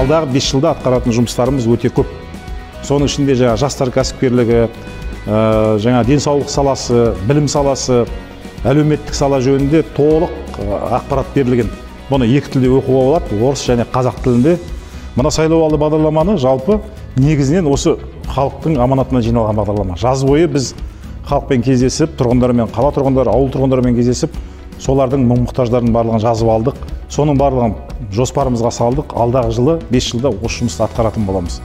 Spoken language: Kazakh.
алдағы 5 жылда атқаратын жұмыстарымыз өте көп. Соның ішінде жастар кәсіпкерлігі, денсаулық саласы, білім саласы, әлеуметтік сала жөнінде толық ақпарат берілген. Бұны екі тілде оқуға болады, орыс және қазақ тілінде. Мына сайлауалды бағдарламаны жалпы негізінен осы халықтың аманатына жиналған бағдарлама. Жаз бойы біз халықпен кездесіп, тұрғындармен, қала тұрғындары, ауыл тұрғындарымен кездесіп, солардың мұң-мұқтаждарын барлығын жазып алдық. Соның барлығын жоспарымызға салдық. Алдағы жылы 5 жылда осы жұмысты атқаратын боламыз.